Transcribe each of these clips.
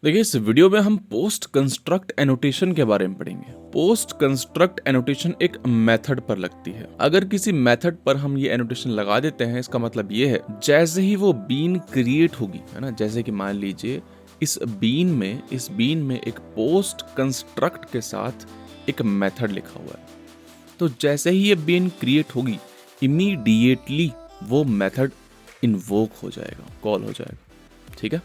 देखिए इस वीडियो में हम पोस्ट कंस्ट्रक्ट एनोटेशन के बारे में पढ़ेंगे। पोस्ट कंस्ट्रक्ट एनोटेशन एक मेथड पर लगती है। अगर किसी मेथड पर हम ये एनोटेशन लगा देते हैं, इसका मतलब ये है जैसे ही वो बीन क्रिएट होगी, है ना, जैसे कि मान लीजिए इस बीन में एक पोस्ट कंस्ट्रक्ट के साथ एक मेथड लिखा हुआ है, तो जैसे ही ये बीन क्रिएट होगी इमीडिएटली वो मेथड इन्वोक हो जाएगा, कॉल हो जाएगा। ठीक है,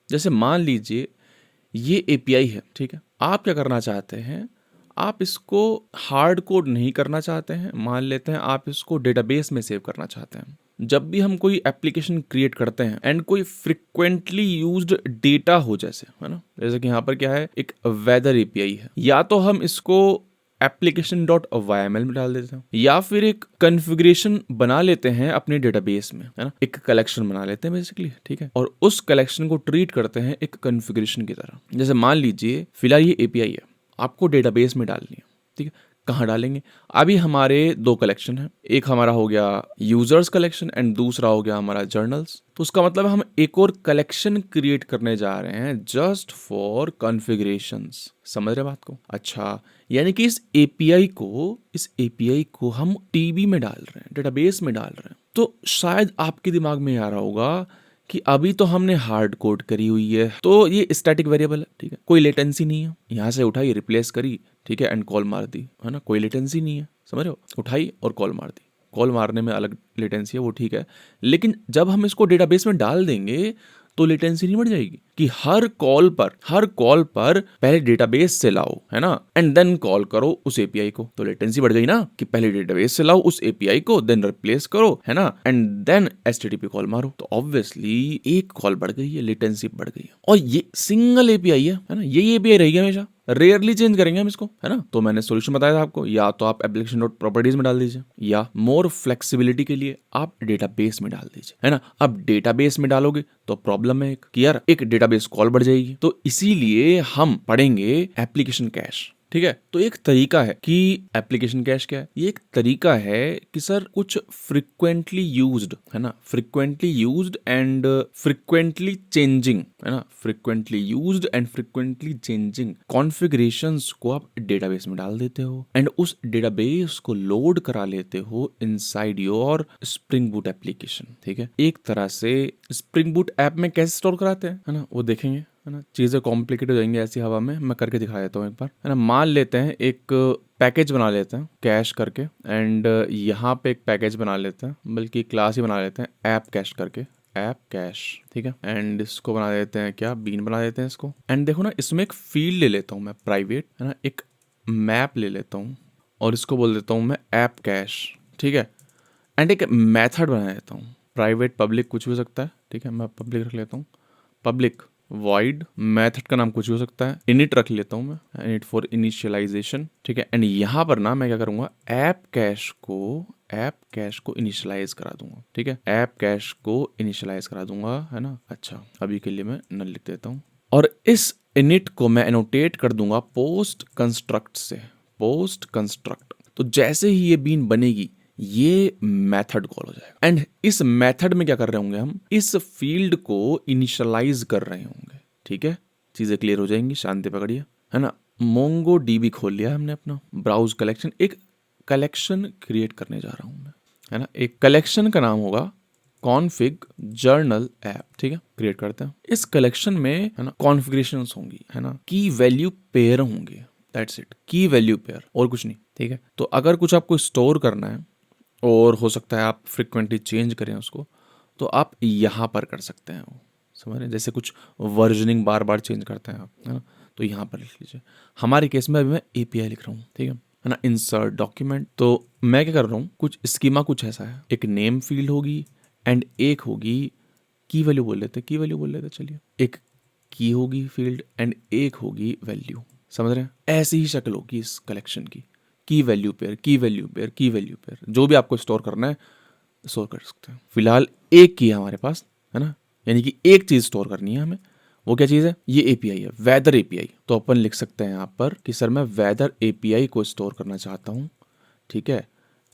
जैसे मान लीजिए ये एपीआई है। ठीक है, आप क्या करना चाहते हैं, आप इसको हार्ड कोड नहीं करना चाहते हैं, मान लेते हैं आप इसको डेटाबेस में सेव करना चाहते हैं। जब भी हम कोई एप्लीकेशन क्रिएट करते हैं एंड कोई फ्रिक्वेंटली यूज्ड डेटा हो, जैसे है ना, जैसे कि यहाँ पर क्या है, एक वेदर एपीआई है, या तो हम इसको application.yml में डाल देते हैं, या फिर एक कॉन्फ़िगरेशन बना लेते हैं अपने डेटाबेस में, है ना, एक कलेक्शन बना लेते हैं बेसिकली। ठीक है, और उस कलेक्शन को ट्रीट करते हैं एक कॉन्फ़िगरेशन की तरह। जैसे मान लीजिए फिलहाल ये एपीआई है, आपको डेटाबेस में डालनी है। ठीक है, कहाँ डालेंगे? अभी हमारे दो कलेक्शन हैं, एक हमारा हो गया यूजर्स कलेक्शन एंड दूसरा हो गया हमारा जर्नल्स। तो उसका मतलब हम एक और कलेक्शन क्रिएट करने जा रहे हैं जस्ट फॉर कॉन्फ़िगरेशंस। समझ रहे बात को? अच्छा, यानी कि इस एपीआई को हम टीबी में डाल रहे हैं, डेटाबेस में डाल रहे हैं। तो शायद आपके दिमाग में आ रहा होगा कि अभी तो हमने हार्ड कोड करी हुई है, तो ये स्टैटिक वेरिएबल है। ठीक है, कोई लेटेंसी नहीं है, यहाँ से उठाई रिप्लेस करी, ठीक है, एंड कॉल मार दी, है ना, कोई लेटेंसी नहीं है। समझ रहे हो? उठाई और कॉल मार दी, कॉल मारने में अलग लेटेंसी है, वो ठीक है। लेकिन जब हम इसको डेटाबेस में डाल देंगे तो लेटेंसी नहीं बढ़ जाएगी कि हर कॉल पर पहले डेटाबेस से लाओ, है ना, एंड देन कॉल करो उस एपीआई को। तो लेटेंसी बढ़ गई ना कि पहले डेटाबेस से लाओ उस एपीआई को, देन रिप्लेस करो, है ना, एंड देन एचटीटीपी कॉल मारो। तो ऑब्वियसली एक कॉल बढ़ गई है, लेटेंसी बढ़ गई है। और ये सिंगल एपीआई है ना, यही एपीआई रहेगी हमेशा, रेयरली चेंज करेंगे हम इसको, है ना। तो मैंने सॉल्यूशन बताया था आपको, या तो आप एप्लीकेशन डॉट प्रॉपर्टीज में डाल दीजिए, या मोर फ्लेक्सिबिलिटी के लिए आप डेटाबेस में डाल दीजिए, है ना। अब डेटाबेस में डालोगे तो प्रॉब्लम है कि यार एक डेटाबेस कॉल बढ़ जाएगी, तो इसीलिए हम पढ़ेंगे एप्लीकेशन कैश। ठीक है, तो एक तरीका है कि एप्लीकेशन कैश क्या है, ये एक तरीका है कि सर कुछ फ्रिक्वेंटली यूज्ड, है ना, frequently used and frequently changing, है ना, frequently used and frequently changing configurations को आप डेटाबेस में डाल देते हो एंड उस डेटाबेस को लोड करा लेते हो inside your spring boot application. ठीक है, एक तरह से स्प्रिंग बूट ऐप में कैसे स्टोर कराते हैं, है ना, वो देखेंगे, है ना। चीज़ें कॉम्प्लिकेट हो जाएंगी ऐसी हवा में, मैं करके दिखा देता हूँ एक बार, है ना। मान लेते हैं एक पैकेज बना लेते हैं कैश करके, एंड यहाँ पे एक पैकेज बना लेते हैं, बल्कि क्लास ही बना लेते हैं ऐप कैश करके, ऐप कैश। ठीक है, एंड इसको बना देते हैं क्या, बीन बना देते हैं इसको। एंड देखो ना, इसमें एक फील्ड ले लेता हूँ मैं प्राइवेट, है ना, एक मैप ले लेता हूँ और इसको बोल देता हूँ मैं ऐप कैश। ठीक है, एंड एक मैथड बना देता हूँ, प्राइवेट पब्लिक कुछ भी हो सकता है। ठीक है, मैं पब्लिक रख लेता हूँ, पब्लिक वॉइड, मेथड का नाम कुछ भी हो सकता है, इनिट रख लेता हूँ मैं, इनिट फॉर इनिशियलाइजेशन। ठीक है, एंड यहाँ पर ना मैं क्या करूँगा, ऐप कैश को इनिशियलाइज करा दूंगा। ठीक है, ऐप कैश को इनिशियलाइज करा दूंगा, है ना। अच्छा, अभी के लिए मैं नल लिख देता हूँ और इस इनिट को मैं एनोटेट कर दूंगा पोस्ट कंस्ट्रक्ट से, पोस्ट कंस्ट्रक्ट। तो जैसे ही ये बीन बनेगी ये मेथड कॉल हो जाएगा, एंड इस मेथड में क्या कर रहे होंगे, हम इस फील्ड को इनिशियलाइज कर रहे होंगे। ठीक है, चीजें क्लियर हो जाएंगी, शांति पकड़िए, है ना। मोंगो डीबी खोल लिया हमने अपना, ब्राउज कलेक्शन, एक कलेक्शन क्रिएट करने जा रहा हूं मैं, है ना। एक कलेक्शन का नाम होगा कॉन्फिग जर्नल ऐप। ठीक है, क्रिएट करते हैं। इस कलेक्शन में, है ना, कॉन्फ़िगरेशंस होंगी, है ना, की वैल्यू पेयर होंगे, दैट्स इट, की वैल्यू पेयर, और कुछ नहीं। ठीक है, तो अगर कुछ आपको स्टोर करना है और हो सकता है आप फ्रिक्वेंटली चेंज करें उसको, तो आप यहाँ पर कर सकते हैं। वो समझ रहे हैं, जैसे कुछ वर्जनिंग बार बार चेंज करते हैं आप, है ना, तो यहाँ पर लिख लीजिए। हमारे केस में अभी मैं एपीआई लिख रहा हूँ। ठीक है ना, इंसर्ट डॉक्यूमेंट। तो मैं क्या कर रहा हूँ, कुछ स्कीमा कुछ ऐसा है, एक नेम फील्ड होगी एंड एक होगी की वैल्यू बोल लेते चलिए, एक की होगी फील्ड एंड एक होगी वैल्यू। समझ रहे हैं, ऐसी ही शक्ल होगी इस कलेक्शन की वैल्यू पेयर, जो भी आपको स्टोर करना है स्टोर कर सकते हैं। फिलहाल एक की है हमारे पास, है ना, यानी कि एक चीज स्टोर करनी है हमें। वो क्या चीज है, ये एपीआई है, वेदर एपीआई। तो अपन लिख सकते हैं यहाँ पर कि सर मैं वेदर एपीआई को स्टोर करना चाहता हूँ। ठीक है,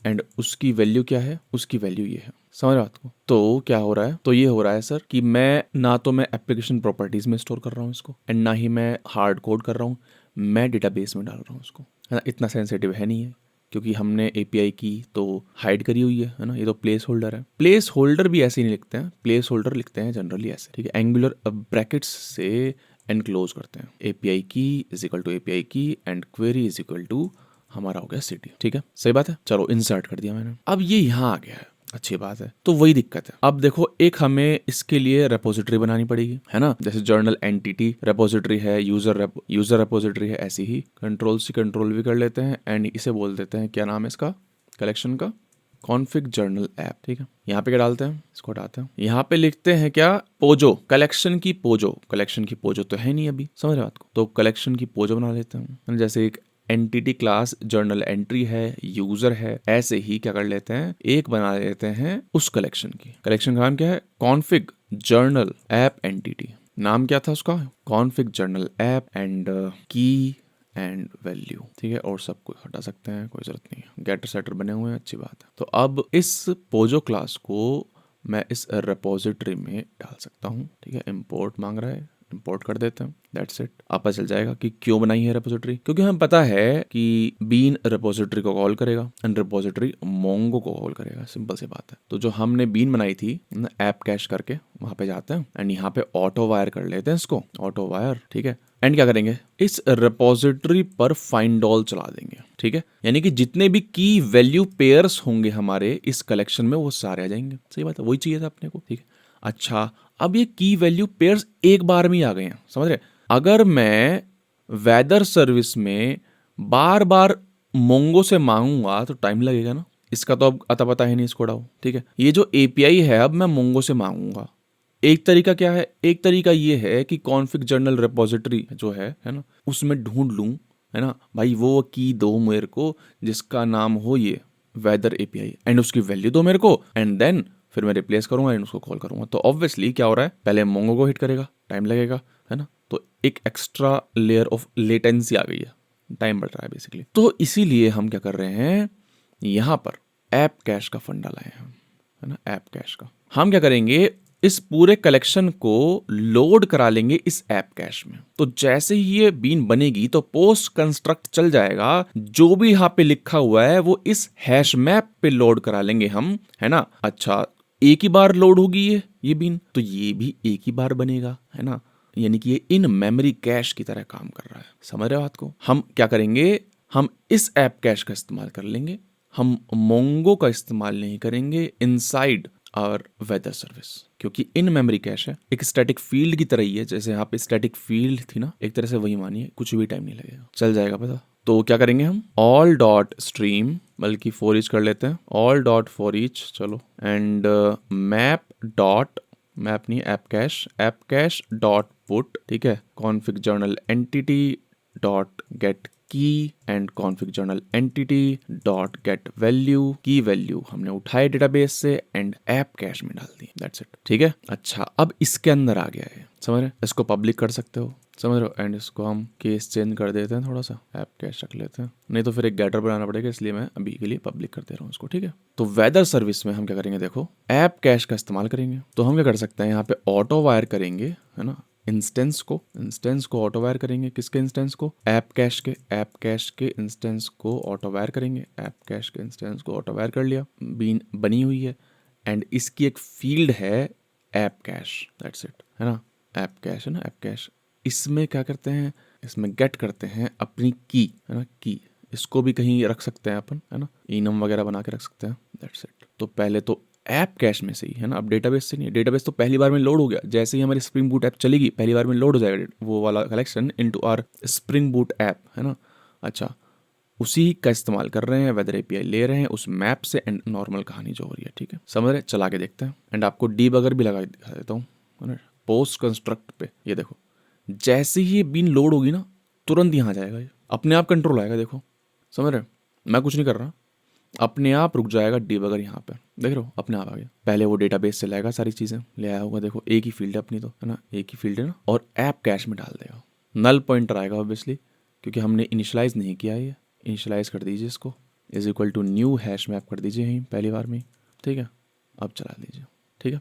एंड उसकी वैल्यू क्या है, उसकी वैल्यू ये है। समझ बात को? तो क्या हो रहा है, तो ये हो रहा है सर कि मैं ना तो मैं एप्लीकेशन प्रॉपर्टीज में स्टोर कर रहा हूँ इसको, एंड ना ही मैं हार्ड कोड कर रहा हूँ, मैं डेटाबेस में डाल रहा हूँ उसको, है ना। इतना सेंसिटिव है नहीं है, क्योंकि हमने एपीआई की तो हाइड करी हुई है ना। ये तो प्लेस होल्डर है। प्लेस होल्डर भी ऐसे ही नहीं लिखते हैं, प्लेस होल्डर लिखते हैं जनरली ऐसे, ठीक है, एंगुलर ब्रैकेट्स से एनक्लोज करते हैं। API key is equal to API key and query is equal to हमारा हो गया सिटी, ठीक है, सही बात है। चलो इंसर्ट कर दिया मैंने, अब ये यहाँ आ गया है, अच्छी बात है। तो वही दिक्कत है। अब देखो, एक हमें इसके लिए रेपोजिटरी बनानी पड़ेगी, है ना। जैसे जर्नल एंटिटी रेपोजिटरी है, यूजर रेपोजिटरी है, ऐसी ही कंट्रोल सी कंट्रोल भी कर लेते हैं एंड इसे बोल देते हैं, क्या नाम है इसका, कलेक्शन का कॉन्फिग जर्नल ऐप, ठीक है। यहाँ पे क्या डालते हैं, इसको हटाते हैं, यहाँ पे लिखते हैं क्या, पोजो, कलेक्शन की पोजो। कलेक्शन की पोजो तो है नहीं अभी, समझ रहे बात को, तो कलेक्शन की पोजो बना लेते हैं। जैसे एक एंटिटी क्लास जर्नल एंट्री है, यूजर है, ऐसे ही क्या कर लेते हैं, एक बना लेते हैं उस कलेक्शन की। कलेक्शन का नाम क्या है, कॉन्फिग जर्नल ऐप एंटिटी। नाम क्या था उसका, कॉन्फिग जर्नल ऐप एंड की एंड वैल्यू, ठीक है। और सब कुछ हटा सकते हैं, कोई जरूरत नहीं है, गेटर सेटर बने हुए हैं, अच्छी बात है। तो अब इस पोजो क्लास को मैं इस रेपोजिटरी में डाल सकता हूँ, ठीक है। इंपोर्ट मांग रहा है, इंपोर्ट कर देते हैं, दैट्स इट। आप पता चल जाएगा कि क्यों बनाई है रेपोजिटरी, क्योंकि हमें पता है कि बीन रेपोजिटरी को कॉल करेगा एंड रेपोजिटरी मोंगो को कॉल करेगा, सिंपल सी बात है। तो जो हमने बीन बनाई थी ऐप कैश करके, वहां पे जाते हैं एंड यहाँ पे ऑटो वायर कर लेते हैं इसको, ऑटो वायर, ठीक है। एंड क्या करेंगे, इस रेपोजिटरी पर फाइंड ऑल चला देंगे, ठीक है। यानी कि जितने भी की वैल्यू पेयर्स होंगे हमारे इस कलेक्शन में, वो सारे आ जाएंगे। सही बात है, वही चाहिए था अपने को, ठीक है। अच्छा, अब ये की वैल्यू पेयर्स एक बार में ही आ गए हैं, समझ रहे। अगर मैं वेदर सर्विस में बार बार मोंगो से मांगूंगा तो टाइम लगेगा ना। इसका तो अब अता पता है नहीं, इसको उड़ाओ, ठीक है। ये जो एपीआई है, अब मैं मोंगो से मांगूंगा। एक तरीका क्या है, एक तरीका ये है कि कॉन्फिग जर्नल रेपोजिटरी जो है ना, उसमें ढूंढ लूं, है ना भाई, वो की दो मेरे को जिसका नाम हो ये वेदर एपीआई, एंड उसकी वैल्यू दो मेरे को, एंड देन फिर मैं रिप्लेस करूंगा एंड उसको कॉल करूंगा। तो ऑब्वियसली क्या हो रहा है, पहले मोंगो को हिट करेगा, टाइम लगेगा, है ना। तो एक एक्स्ट्रा लेयर ऑफ लेटेंसी आ गई है, टाइम बढ़ रहा है बेसिकली। तो इसीलिए हम क्या कर रहे हैं, यहाँ पर ऐप कैश का फंडा लाए हैं, है ना। ऐप कैश का हम क्या करेंगे, इस पूरे कलेक्शन को लोड करा लेंगे इस ऐप कैश में। तो जैसे ही ये बीन बनेगी तो पोस्ट कंस्ट्रक्ट चल जाएगा, जो भी यहाँ पे लिखा हुआ है वो इस हैश मैप पे लोड करा लेंगे हम, है ना। अच्छा, एक ही बार लोड होगी ये बीन, तो ये भी एक ही बार बनेगा, है ना। यानी कि ये इन मेमोरी कैश की तरह काम कर रहा है, समझ रहे हो बात को। हम क्या करेंगे, हम इस ऐप कैश का इस्तेमाल कर लेंगे, हम मोंगो का इस्तेमाल नहीं करेंगे इनसाइड और वेदर सर्विस, क्योंकि इन मेमोरी कैश है, एक स्टैटिक फील्ड की तरह ही है। जैसे यहाँ पे स्टैटिक फील्ड थी ना, एक तरह से वही मानिए, कुछ भी टाइम नहीं लगेगा, चल जाएगा पता। तो क्या करेंगे हम, ऑल डॉट स्ट्रीम, बल्कि फॉर ईच कर लेते हैं, ऑल डॉट फॉर ईच, चलो, एंड मैप डॉट, मैप नहीं, ऐप कैश डॉट पुट, ठीक है, config journal entity dot get key and config journal entity dot get value. Key value हमने उठाए डेटाबेस से एंड ऐप कैश में डाल दी, that's it, ठीक है। अच्छा, अब इसके अंदर आ गया है, समझ रहे, इसको पब्लिक कर सकते हो, समझ रहे हो, एंड इसको हम केस चेंज कर देते हैं, थोड़ा सा ऐप कैश रख लेते हैं, नहीं तो फिर एक गेटर बनाना पड़ेगा, इसलिए मैं अभी के लिए पब्लिक कर दे रहा हूँ इसको, ठीक है। तो वेदर सर्विस में हम क्या करेंगे, देखो ऐप कैश का इस्तेमाल करेंगे। तो हम क्या कर सकते हैं, यहाँ पे ऑटो वायर करेंगे, है ना, इंस्टेंस को ऑटो वायर करेंगे, किसके इंस्टेंस को, ऐप कैश के इंस्टेंस को ऑटो वायर करेंगे, ऐप कैश के इंस्टेंस को ऑटो वायर कर लिया, बीन बनी हुई है, एंड इसकी एक फील्ड है ऐप कैश, दैट्स इट, है ना। ऐप कैश है ना, ऐप कैश, इसमें क्या करते हैं, इसमें गेट करते हैं अपनी की, है ना, की, इसको भी कहीं रख सकते हैं अपन, है ना, इनम वगैरह बना के रख सकते हैं, दैट्स इट। तो पहले तो ऐप कैश में से ही, है ना, अब डेटाबेस से नहीं है, डेटाबेस तो पहली बार में लोड हो गया, जैसे ही हमारी स्प्रिंग बूट ऐप चलेगी पहली बार में लोड हो जाएगा वो वाला collection into our spring boot app, है ना। अच्छा, उसी का इस्तेमाल कर रहे हैं, वेदर एपीआई ले रहे हैं उस मैप से, एंड नॉर्मल कहानी जो हो रही है, ठीक है, समझ रहे, चला के देखते हैं, एंड आपको डीबगर भी लगा दिखा देता हूँ, है ना, पोस्ट कंस्ट्रक्ट पे। ये देखो, जैसे ही ये बीन लोड होगी ना, तुरंत यहाँ जाएगा, ये अपने आप कंट्रोल आएगा, देखो, समझ रहे, मैं कुछ नहीं कर रहा, अपने आप रुक जाएगा डीबगर, यहाँ पे देख रहे हो, अपने आप आ गया। पहले वो डेटाबेस से लाएगा सारी चीजें, ले आया होगा, देखो एक ही फील्ड है अपनी, तो है ना, एक ही फील्ड है ना, और ऐप कैश में डाल देगा, नल पॉइंटर आएगा ऑब्वियसली, क्योंकि हमने इनिशियलाइज नहीं किया है, ये इनिशियलाइज कर दीजिए इसको, is equal to new hash map कर दीजिए यहीं पहली बार में, ठीक है। अब चला दीजिए, ठीक है।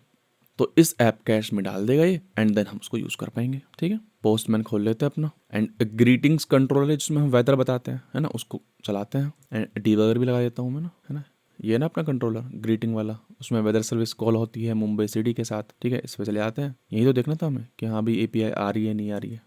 तो इस ऐप कैश में डाल देगा ये एंड देन हम उसको यूज़ कर पाएंगे, ठीक है। पोस्टमैन खोल लेते हैं अपना एंड ग्रीटिंग्स कंट्रोलर है जिसमें हम वेदर बताते हैं, है ना, उसको चलाते हैं एंड डीबगर भी लगा देता हूँ मैं ना, है ना। ये ना अपना कंट्रोलर ग्रीटिंग वाला, उसमें वेदर सर्विस कॉल होती है मुंबई सिटी के साथ, ठीक है। इस पर चले आते हैं, यही तो देखना था हमें कि हाँ भी API आ रही है नहीं आ रही है।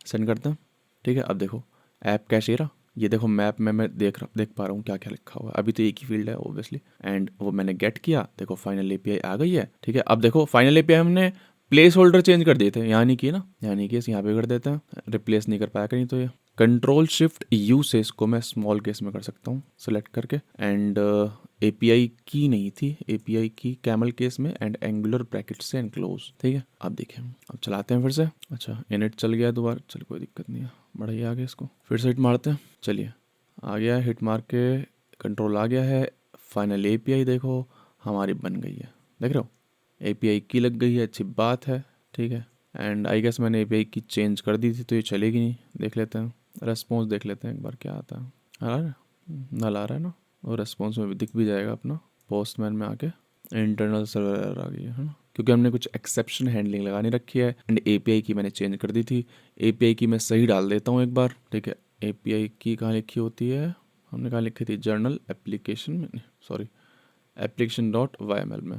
सेंड करते हैं, ठीक है। अब देखो ऐप कैश ये रहा, ये देखो मैप में मैं देख पा रहा हूँ क्या क्या लिखा हुआ है। अभी तो एक ही फील्ड है ऑब्वियसली एंड वो मैंने गेट किया, देखो फाइनल API आ गई है, ठीक है। अब देखो फाइनल API हमने प्लेस होल्डर चेंज कर दिए थे, यहाँ नहीं किए ना, यहाँ नहीं किए, यहाँ पे कर देते हैं, रिप्लेस नहीं कर पाया कहीं तो ये कंट्रोल शिफ्ट यू से इसको मैं स्मॉल केस में कर सकता हूँ सेलेक्ट करके एंड API की नहीं थी, API की कैमल केस में एंड एंगुलर ब्रैकेट से एनक्लोज, ठीक है। अब देखिए अब चलाते हैं फिर से, अच्छा इनिट चल गया दोबारा, चल कोई दिक्कत नहीं है, बढ़ाइए आगे इसको, फिर से हिट मारते हैं, चलिए आ गया, हिट मार के कंट्रोल आ गया है। फाइनल API देखो हमारी बन गई है, देख रहे हो API की लग गई है, अच्छी बात है, ठीक है। एंड आई गेस मैंने API की चेंज कर दी थी तो ये चलेगी नहीं, देख लेते हैं रेस्पॉन्स, देख लेते हैं एक बार क्या आता है, आ रहा है नल आ रहा है ना, और रेस्पॉन्स में भी दिख भी जाएगा अपना पोस्टमैन में आके इंटरनल सर्वर आ गई है ना, क्योंकि हमने कुछ एक्सेप्शन हैंडलिंग लगा नहीं रखी है एंड API की मैंने चेंज कर दी थी। API की मैं सही डाल देता हूँ एक बार, ठीक है। API की कहाँ लिखी होती है, हमने कहाँ लिखी थी, जर्नल एप्लीकेशन में, सॉरी application.yml में,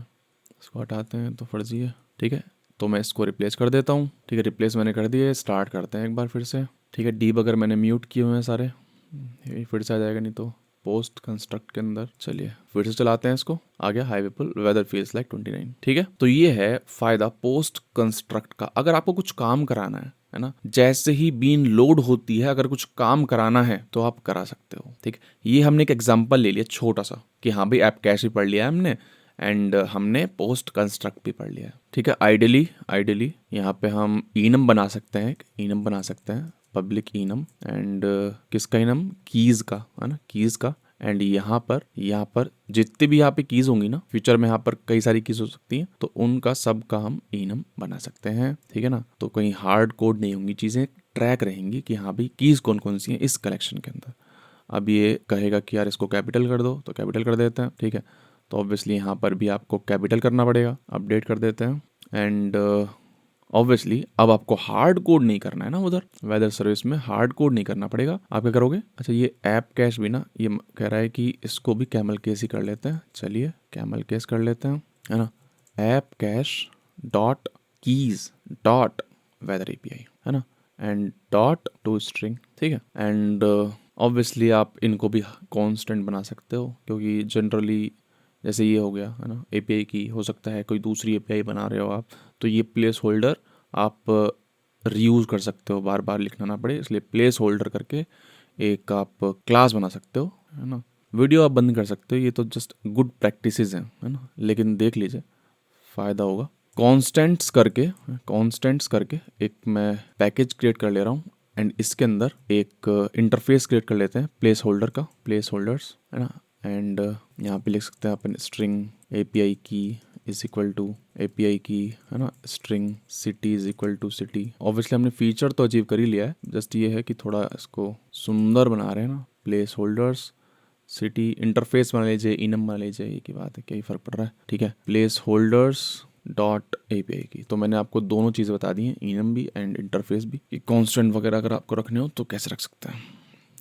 इसको हटाते हैं तो फर्जी है, ठीक है। तो मैं इसको रिप्लेस कर देता हूँ, ठीक है। रिप्लेस मैंने कर दिया है, स्टार्ट करते हैं एक बार फिर से, ठीक है। डीबगर मैंने म्यूट किए हुए हैं सारे, ये फिर से आ जाएगा नहीं तो पोस्ट कंस्ट्रक्ट के अंदर, चलिए फिर से चलाते हैं इसको, आ गया high people weather feels like 29, ठीक है। तो ये है फायदा पोस्ट कंस्ट्रक्ट का, अगर आपको कुछ काम कराना है ना, जैसे ही बीन लोड होती है अगर कुछ काम कराना है तो आप करा सकते हो, ठीक है। ये हमने एक एग्जांपल ले लिया छोटा सा कि हाँ भाई ऐप कैश भी पढ़ लिया है हमने एंड हमने पोस्ट कंस्ट्रक्ट भी पढ़ लिया है, ठीक है। आइडियली यहाँ पे हम इनम बना सकते हैं, इनम बना सकते हैं पब्लिक इनम एंड किसका इनम, कीज का, है ना, कीज का। एंड यहाँ पर जितने भी यहाँ पे कीज होंगी ना, फ्यूचर में यहाँ पर कई सारी कीज हो सकती हैं, तो उनका सब का हम इनम बना सकते हैं, ठीक है ना। तो कहीं हार्ड कोड नहीं होंगी चीज़ें, ट्रैक रहेंगी कि हाँ भाई कीज कौन कौन सी हैं इस कलेक्शन के अंदर। अब ये कहेगा कि यार इसको कैपिटल कर दो तो कैपिटल कर देते हैं, ठीक है। तो ऑब्वियसली यहाँ पर भी आपको कैपिटल करना पड़ेगा, अपडेट कर देते हैं एंड ऑब्वियसली अब आपको हार्ड कोड नहीं करना है ना, उधर वेदर सर्विस में हार्ड कोड नहीं करना पड़ेगा, आप क्या करोगे, अच्छा ये ऐप कैश भी ना, ये कह रहा है कि इसको भी कैमल केस ही कर लेते हैं, चलिए कैमल केस कर लेते हैं, है ना। App cache dot keys dot weather API, है ना, एंड डॉट टू स्ट्रिंग, ठीक है। एंड ऑब्वियसली आप इनको भी कांस्टेंट बना सकते हो, क्योंकि जनरली जैसे ये हो गया है ना API की, हो सकता है कोई दूसरी API बना रहे हो आप, तो ये प्लेस होल्डर आप रीयूज़ कर सकते हो, बार बार लिखना ना पड़े, इसलिए प्लेस होल्डर करके एक आप क्लास बना सकते हो, है ना। वीडियो आप बंद कर सकते हो, ये तो जस्ट गुड प्रैक्टिसेस हैं, है ना, लेकिन देख लीजिए फ़ायदा होगा। कॉन्स्टेंट्स करके एक मैं पैकेज क्रिएट कर ले रहा हूँ एंड इसके अंदर एक इंटरफेस क्रिएट कर लेते हैं प्लेस होल्डर का, प्लेस होल्डर्स, है ना। एंड यहाँ पे लिख सकते हैं अपन string API key is equal to API key, है ना, string city is equal to city. Obviously हमने फीचर तो अचीव कर ही लिया है, जस्ट ये है कि थोड़ा इसको सुंदर बना रहे हैं ना, प्लेस होल्डर्स सिटी इंटरफेस बना लीजिए, इनम बना लीजिए, ये की बात है, क्या ही फर्क पड़ रहा है, ठीक है। प्लेस होल्डर्स डॉट API की, तो मैंने आपको दोनों चीज़ें बता दी हैं, इनम भी एंड इंटरफेस भी, कि कॉन्स्टेंट वगैरह अगर आपको रखने हो तो कैसे रख सकते हैं,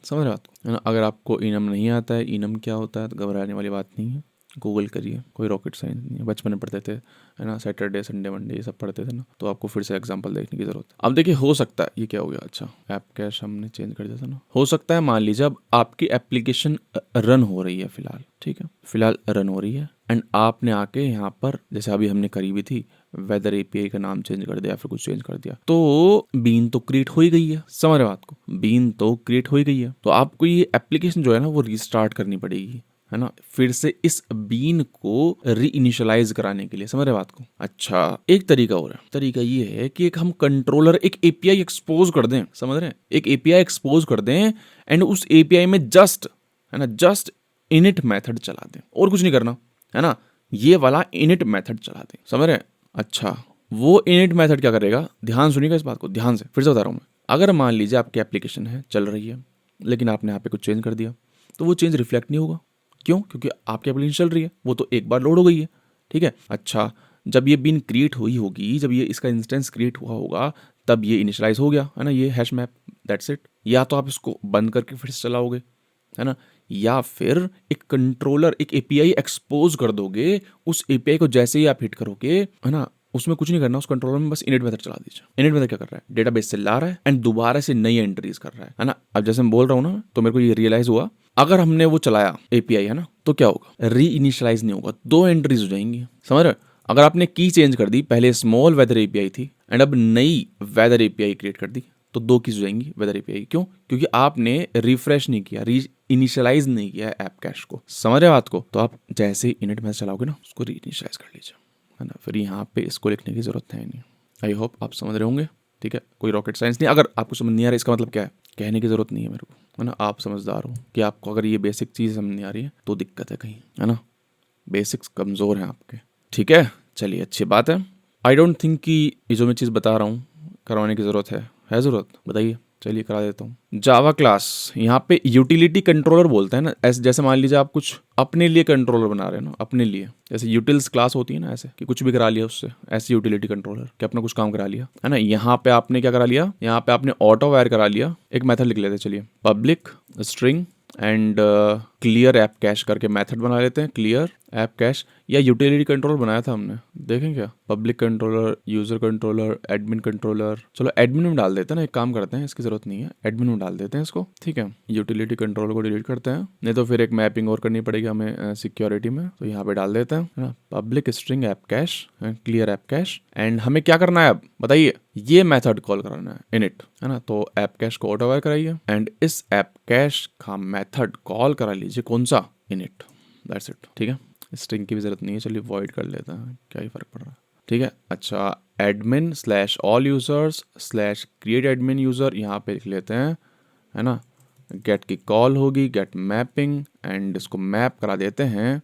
समझ रहे बात को, है ना। अगर आपको इनम नहीं आता है, इनम क्या होता है, तो घबराने वाली बात नहीं है, गूगल करिए, कोई रॉकेट साइंस नहीं है, बचपन में पढ़ते थे, है ना, सैटरडे संडे मंडे ये सब पढ़ते थे ना, तो आपको फिर से एग्जांपल देखने की जरूरत है। अब देखिए हो सकता है, ये क्या हो गया, अच्छा ऐप कैश हमने चेंज कर दिया था ना, हो सकता है मान लीजिए अब आपकी एप्लीकेशन रन हो रही है फिलहाल, ठीक है, फिलहाल रन हो रही है एंड आपने आके यहाँ पर जैसे अभी हमने करी हुई थी वेदर API का नाम चेंज कर दिया, फिर कुछ चेंज कर दिया, तो बीन तो क्रिएट हो ही गई है, समझ रहे बात को, बीन तो क्रिएट हो ही गई है, तो आपको ये एप्लीकेशन जो है ना वो रीस्टार्ट करनी पड़ेगी, है ना, फिर से इस बीन को रीइनिशियलाइज कराने के लिए, समझ रहे बात को। अच्छा एक तरीका हो रहा है, तरीका ये है कि एक हम कंट्रोलर एक API एक्सपोज कर दें, समझ रहे हैं, एक API एक्सपोज कर दें एंड उस API में जस्ट, है ना, जस्ट इनिट मेथड चला दें, और कुछ नहीं करना, है ना, ये वाला इनिट मेथड चला दें, समझ रहे हैं। अच्छा वो इनिट मेथड क्या करेगा, ध्यान सुनिएगा इस बात को ध्यान से, फिर से बता रहा हूँ मैं। अगर मान लीजिए आपकी एप्लीकेशन है चल रही है, लेकिन आपने यहाँ पे कुछ चेंज कर दिया, तो वो चेंज रिफ्लेक्ट नहीं होगा। क्यों? क्योंकि आपकी एप्लीकेशन चल रही है, वो तो एक बार लोड हो गई है, ठीक है। अच्छा, जब ये बीन क्रिएट हुई होगी, जब ये इसका इंस्टेंस क्रिएट हुआ होगा, तब ये इनिशियलाइज हो गया है ना, ये हैश मैप, दैट्स इट। या तो आप इसको बंद करके फिर से चलाओगे, है ना, या फिर एक कंट्रोलर, एक एपीआई एक्सपोज कर दोगे। उस एपीआई को जैसे ही आप हिट करोगे, है ना, उसमें कुछ नहीं करना, उस कंट्रोलर में बस इनिट मेथड चला दीजिए। इनिट मेथड क्या कर रहा है? डेटाबेस से ला रहा है एंड दोबारा से नई एंट्रीज कर रहा है ना। अब जैसे मैं बोल रहा हूँ ना, तो मेरे को ये रियलाइज हुआ, अगर हमने वो चलाया एपीआई, है ना, तो क्या होगा? री इनिशियलाइज नहीं होगा, 2 एंट्रीज हो जाएंगी, समझ रहे? अगर आपने की चेंज कर दी, पहले स्मॉल वेदर एपीआई थी एंड अब नई वेदर एपीआई क्रिएट कर दी, तो 2 कीज हो जाएंगी वेदर एपीआई। क्यों? क्योंकि आपने रिफ्रेश नहीं किया, री इनिशियलाइज नहीं किया ऐप कैश को, समझ रहे बात को? तो आप जैसे ही इनिट मैसेज चलाओगे ना, उसको री इनिशियलाइज कर लीजिए, है ना। फिर यहाँ पे इसको लिखने की जरूरत है नहीं। आई होप आप समझ रहे होंगे, ठीक है। कोई रॉकेट साइंस नहीं। अगर आपको समझ नहीं आ रहा, इसका मतलब क्या है? कहने की जरूरत नहीं है मेरे को, है ना। आप समझदार हो कि आपको अगर ये बेसिक चीज़ समझ नहीं आ रही है तो दिक्कत है कहीं, है ना। बेसिक्स कमज़ोर हैं आपके, ठीक है। चलिए, अच्छी बात है। आई डोंट थिंक कि ये जो मैं चीज़ बता रहा हूँ करवाने की ज़रूरत है ज़रूरत? बताइए, चलिए करा देता हूँ। जावा क्लास, यहाँ पे यूटिलिटी कंट्रोलर बोलते हैं ना, ऐसे जैसे मान लीजिए आप कुछ अपने लिए कंट्रोलर बना रहे हैं ना, अपने लिए, जैसे यूटिल्स क्लास होती है ना, ऐसे कि कुछ भी करा लिया उससे, ऐसे यूटिलिटी कंट्रोलर कि अपना कुछ काम करा लिया, है ना। यहाँ पे आपने क्या करा लिया? यहाँ पे आपने ऑटो वायर करा लिया। एक मेथड लिख लेते, चलिए, public string and clear app cash करके मेथड बना लेते हैं। क्लियर ऐप कैश या यूटिलिटी कंट्रोलर बनाया था हमने, देखें क्या? Public controller, user controller, admin controller. चलो एडमिन में डाल देते हैं ना, एक काम करते हैं, इसकी जरूरत नहीं है, एडमिन में डाल देते हैं इसको, ठीक है। यूटिलिटी कंट्रोलर को डिलीट करते हैं, नहीं तो फिर एक मैपिंग और करनी पड़ेगी हमें सिक्योरिटी में, तो यहाँ पे डाल देते हैं, है ना, public string app cash, clear app cash. And हमें क्या करना है अब बताइए? ये मेथड कॉल कराना है, इनिट, है ना। तो ऐप कैश को ऑटो वायर कराइए एंड इस ऐप कैश का मेथड कॉल करा लीजिए, कौन सा? इनिट, दैट्स इट, ठीक है। स्ट्रिंग की भी जरूरत नहीं है, चलिए वॉइड कर लेते हैं, क्या ही फर्क पड़ रहा है, ठीक है। अच्छा, admin slash all users slash create admin user, यहाँ पे लिख लेते हैं, है ना। गेट की कॉल होगी, गेट मैपिंग, एंड इसको मैप करा देते हैं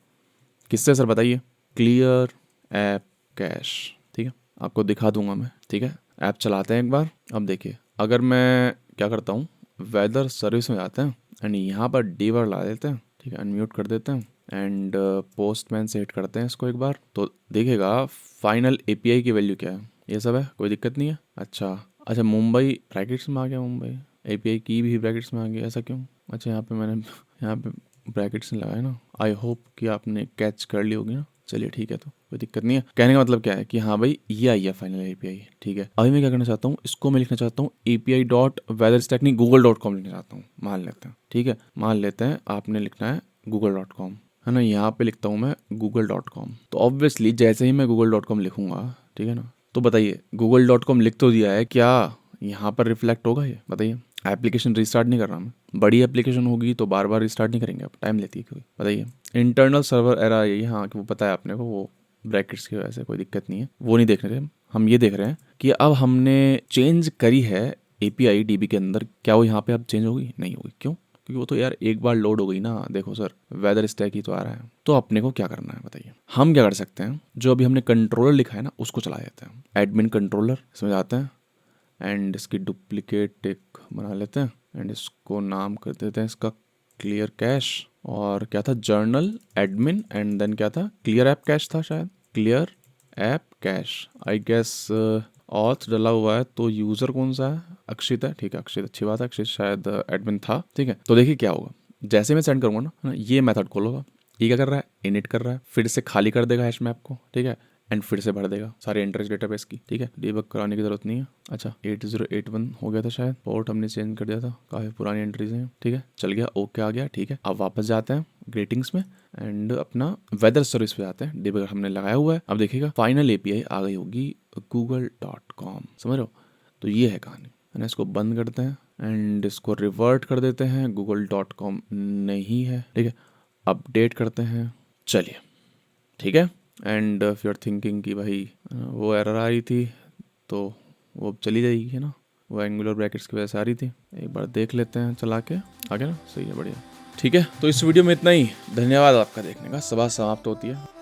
किससे सर बताइए? क्लियर ऐप कैश, ठीक है। आपको दिखा दूंगा मैं, ठीक है। ऐप चलाते हैं एक बार। अब देखिए, अगर मैं क्या करता हूँ, वेदर सर्विस में जाते हैं एंड यहाँ पर डीवर ला देते हैं, ठीक है, अनम्यूट कर देते हैं एंड पोस्टमैन से हिट करते हैं इसको एक बार, तो देखिएगा फाइनल एपीआई की वैल्यू क्या है, ये सब है, कोई दिक्कत नहीं है। अच्छा, मुंबई ब्रैकेट्स में आ गया, मुंबई एपीआई की भी ब्रैकेट्स में आ गया, ऐसा क्यों? अच्छा, यहाँ पे मैंने यहाँ पे ब्रैकेट्स नहीं लगाए ना। आई होप कि आपने कैच कर ली होगी ना। चलिए ठीक है, तो कोई दिक्कत नहीं है। कहने का मतलब क्या है कि हाँ भाई, ये आई है फाइनल एपीआई, ठीक है। अभी मैं क्या करना चाहता हूँ, इसको मैं लिखना चाहता हूँ api.weatherstack नहीं google.com लिखना चाहता हूँ, मान लेते हैं, ठीक है। मान लेते हैं आपने लिखना है google.com, है ना। यहाँ पे लिखता हूँ मैं google.com, तो ऑब्वियसली जैसे ही मैं google.com लिखूंगा, ठीक है ना, तो बताइए google.com लिख तो दिया है, क्या यहाँ पर रिफ्लेक्ट होगा ये? बताइए। एप्लीकेशन रिस्टार्ट नहीं कर रहा मैं, बड़ी एप्लीकेशन होगी तो बार बार रिस्टार्ट नहीं करेंगे, आप टाइम लेती है कोई, बताइए। इंटरनल सर्वर एरर ये, हाँ, कि वो पता है आपने को, वो ब्रैकेट्स की वजह से, कोई दिक्कत नहीं है, वो नहीं देख रहे हम ये देख रहे हैं कि अब हमने चेंज करी है एपीआई डीबी के अंदर, क्या वो यहाँ पे अब चेंज होगी? नहीं होगी। क्यों? क्योंकि वो तो यार एक बार लोड हो गई ना। देखो सर, वेदर स्टैक ही तो आ रहा है, तो अपने को क्या करना है बताइए? हम क्या कर सकते हैं, जो अभी हमने कंट्रोलर लिखा है ना, उसको चला देते हैं, एडमिन कंट्रोलर, इसमें जाते हैं एंड इसकी डुप्लीकेट एक बना लेते हैं एंड इसको नाम कर देते हैं इसका क्लियर कैश, और क्या था? जर्नल एडमिन, एंड देन क्या था? क्लियर ऐप कैश था शायद, clear app cache. I guess auth डला हुआ है, तो यूज़र कौन सा है? अक्षित है, ठीक है, अक्षित, अच्छी बात है, अक्षित शायद एडमिन था, ठीक है। तो देखिए क्या होगा, जैसे मैं सेंड करूँगा ना, ये मेथड खोलोगा, ये क्या कर रहा है? इनिट कर रहा है, फिर से खाली कर देगा हैश मैप को, ठीक है, एंड फिर से भर देगा सारे एंट्रीज डेटाबेस की, ठीक है। डीबग कराने की जरूरत नहीं है। अच्छा, 8081 हो गया था शायद, पोर्ट हमने चेंज कर दिया था, काफ़ी पुरानी एंट्रीज हैं, ठीक है, चल गया, ओके आ गया, ठीक है। अब वापस जाते हैं ग्रीटिंग्स में एंड अपना वेदर सर्विस पे जाते हैं, डीबगर हमने लगाया हुआ है। अब देखिएगा फाइनल एपीआई आ गई होगी google.com, समझ रहे हो? तो ये है कहानी, है ना। इसको बंद करते हैं एंड इसको रिवर्ट कर देते हैं, google.com नहीं है, ठीक है। अपडेट करते हैं, चलिए, ठीक है। And if you are thinking कि भाई वो एरर आ रही थी, तो वो अब चली जाएगी, है ना, वो एंगुलर ब्रैकेट्स की वजह से आ रही थी। एक बार देख लेते हैं चला के, आ गया ना, सही है, बढ़िया, ठीक है। तो इस वीडियो में इतना ही, धन्यवाद आपका देखने का। सभा समाप्त होती है।